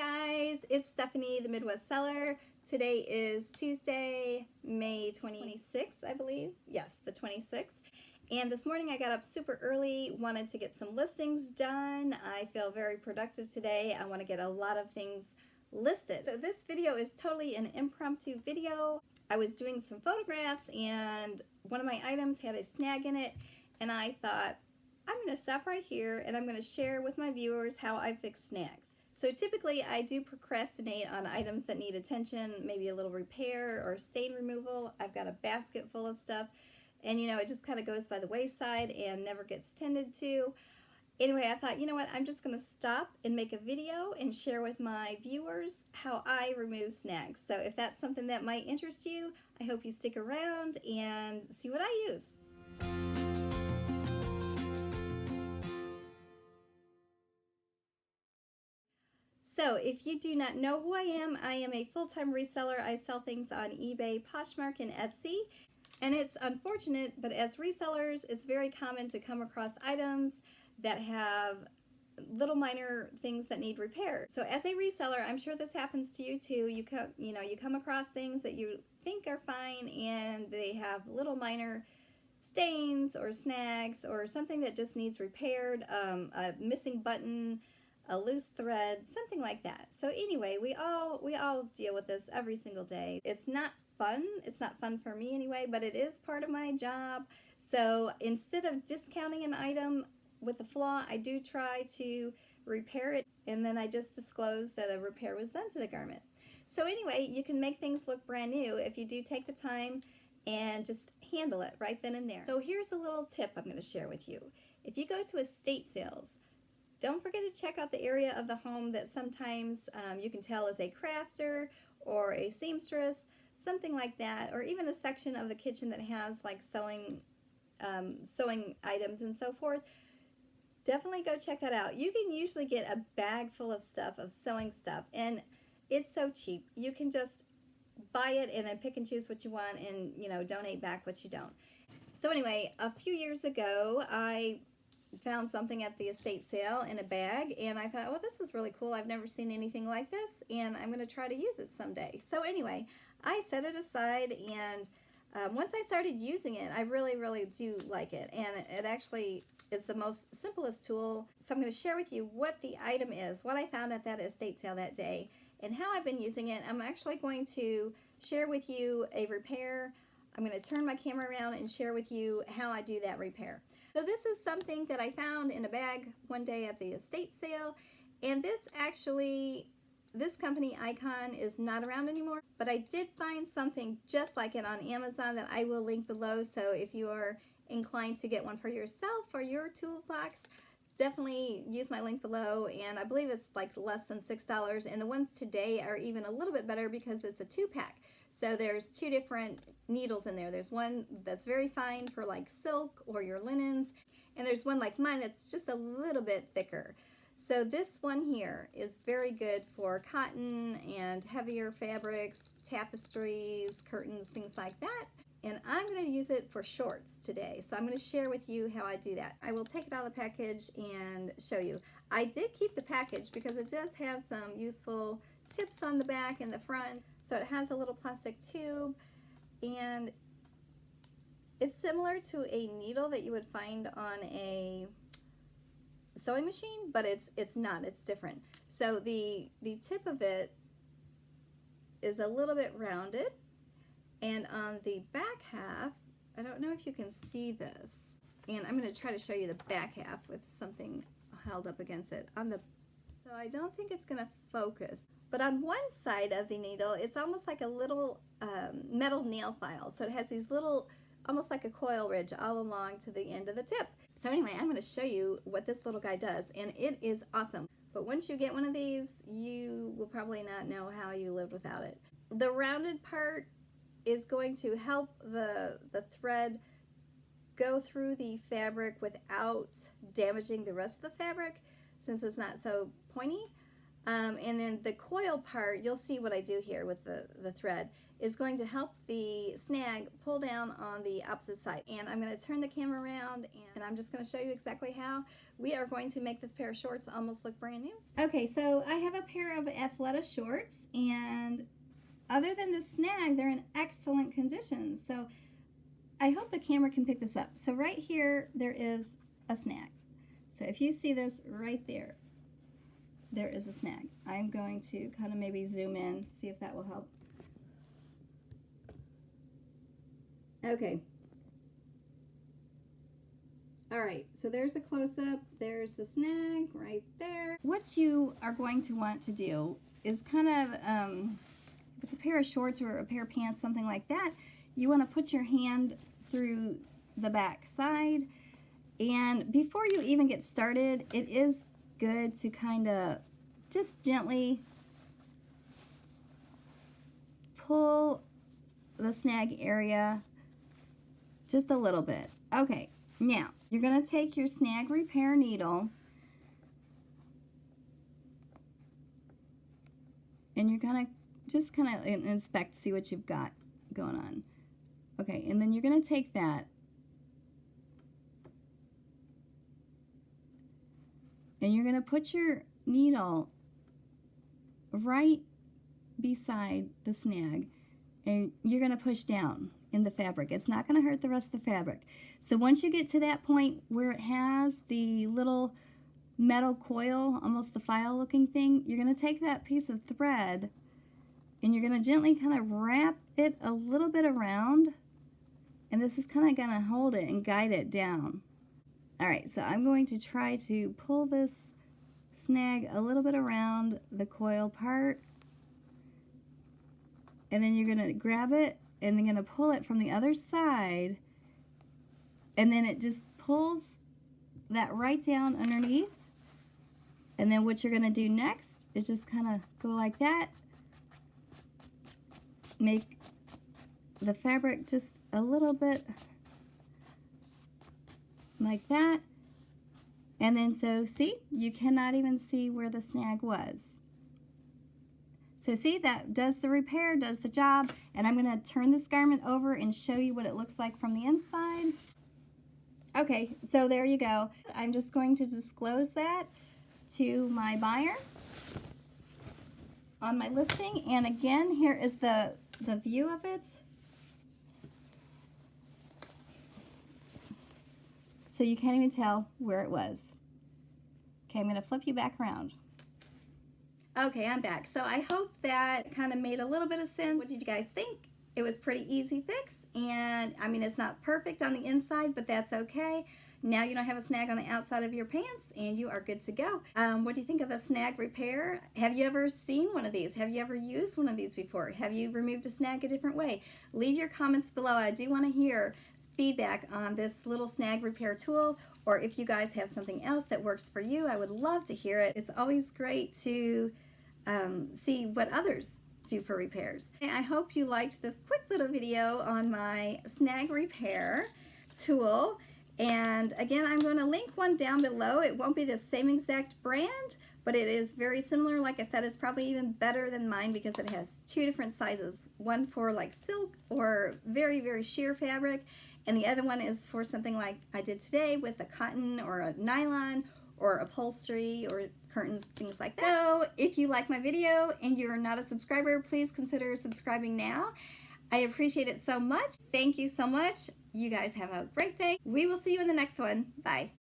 guys, it's Stephanie, the Midwest Seller. Today is Tuesday, May 26th, I believe. Yes, the 26th. And this morning I got up super early, wanted to get some listings done. I feel very productive today. I want to get a lot of things listed. So this video is totally an impromptu video. I was doing some photographs and one of my items had a snag in it, and I thought, I'm going to stop right here and I'm going to share with my viewers how I fix snags. So typically I do procrastinate on items that need attention, maybe a little repair or stain removal. I've got a basket full of stuff and it just kind of goes by the wayside and never gets tended to. Anyway, I thought, you know what, I'm just going to stop and make a video and share with my viewers how I remove snags. So if that's something that might interest you, I hope you stick around and see what I use. So if you do not know who I am a full-time reseller. I sell things on eBay, Poshmark, and Etsy. And it's unfortunate, but as resellers, it's very common to come across items that have little minor things that need repair. So as a reseller, I'm sure this happens to you too. You come across things that you think are fine and they have little minor stains or snags or something that just needs repaired, a missing button, a loose thread, something like that. So anyway, we all deal with this every single day. It's not fun. It's not fun for me anyway, but it is part of my job. So instead of discounting an item with a flaw, I do try to repair it, and then I just disclose that a repair was done to the garment. So anyway, you can make things look brand new if you do take the time and just handle it right then and there. So here's a little tip I'm going to share with you. If you go to estate sales, don't forget to check out the area of the home that sometimes you can tell is a crafter or a seamstress, something like that, or even a section of the kitchen that has like sewing items and so forth. Definitely go check that out. You can usually get a bag full of stuff, of sewing stuff, and it's so cheap. You can just buy it and then pick and choose what you want and donate back what you don't. So anyway, a few years ago I found something at the estate sale in a bag, and I thought, well, this is really cool. I've never seen anything like this, and I'm going to try to use it someday. So anyway, I set it aside, and once I started using it, I really do like it, and it actually is the most simplest tool. So I'm going to share with you what the item is, what I found at that estate sale that day, and how I've been using it. I'm actually going to share with you a repair. I'm going to turn my camera around and share with you how I do that repair. So this is something that I found in a bag one day at the estate sale, and this company Icon is not around anymore, but I did find something just like it on Amazon that I will link below. So if you are inclined to get one for yourself or your toolbox, definitely use my link below, and I believe it's like less than $6, and the ones today are even a little bit better because it's a 2-pack. So there's 2 different needles in there. There's one that's very fine for like silk or your linens, and there's one like mine that's just a little bit thicker. So this one here is very good for cotton and heavier fabrics, tapestries, curtains, things like that. And I'm going to use it for shorts today. So I'm going to share with you how I do that. I will take it out of the package and show you. I did keep the package because it does have some useful tips on the back and the front. So it has a little plastic tube, and it's similar to a needle that you would find on a sewing machine, but it's not. It's different. So the tip of it is a little bit rounded, and on the back half, I don't know if you can see this, and I'm going to try to show you the back half with something held up against it. So I don't think it's going to focus, but on one side of the needle, it's almost like a little metal nail file. So it has these little, almost like a coil ridge all along to the end of the tip. So anyway, I'm going to show you what this little guy does, and it is awesome. But once you get one of these, you will probably not know how you lived without it. The rounded part is going to help the thread go through the fabric without damaging the rest of the fabric, since it's not so pointy. And then the coil part, you'll see what I do here with the thread, is going to help the snag pull down on the opposite side. And I'm going to turn the camera around and I'm just going to show you exactly how we are going to make this pair of shorts almost look brand new. Okay, so I have a pair of Athleta shorts, and other than the snag, they're in excellent condition. So I hope the camera can pick this up. So right here, there is a snag. So if you see this right there, there is a snag. I'm going to kind of maybe zoom in, see if that will help. Okay. All right, so there's the close-up, there's the snag right there. What you are going to want to do is kind of, if it's a pair of shorts or a pair of pants, something like that, you want to put your hand through the back side. And before you even get started, it is good to kind of just gently pull the snag area just a little bit. Okay, now you're going to take your snag repair needle and you're going to just kind of inspect, see what you've got going on. Okay, and then you're going to take that and you're going to put your needle right beside the snag and you're going to push down in the fabric. It's not going to hurt the rest of the fabric. So once you get to that point where it has the little metal coil, almost the file looking thing, you're going to take that piece of thread and you're going to gently kind of wrap it a little bit around, and this is kind of going to hold it and guide it down. Alright, so I'm going to try to pull this snag a little bit around the coil part, and then you're going to grab it and then going to pull it from the other side, and then it just pulls that right down underneath. And then what you're going to do next is just kind of go like that, make the fabric just a little bit like that, and then so see, you cannot even see where the snag was. So see, that does the repair, does the job, and I'm going to turn this garment over and show you what it looks like from the inside. Okay, so there you go. I'm just going to disclose that to my buyer on my listing, and again, here is the view of it. So you can't even tell where it was. Okay, I'm going to flip you back around. Okay, I'm back. So I hope that kind of made a little bit of sense. What did you guys think? It was pretty easy fix, and I mean, it's not perfect on the inside, but that's okay. Now you don't have a snag on the outside of your pants and you are good to go. What do you think of the snag repair? Have you ever seen one of these? Have you ever used one of these before? Have you removed a snag a different way? Leave your comments below. I do want to hear feedback on this little snag repair tool, or if you guys have something else that works for you, I would love to hear it. It's always great to see what others do for repairs. I hope you liked this quick little video on my snag repair tool. And again, I'm going to link one down below. It won't be the same exact brand, but it is very similar. Like I said, it's probably even better than mine because it has two different sizes. One for like silk or very, very sheer fabric, and the other one is for something like I did today with a cotton or a nylon or upholstery or curtains, things like that. So if you like my video and you're not a subscriber, please consider subscribing now. I appreciate it so much. Thank you so much. You guys have a great day. We will see you in the next one. Bye.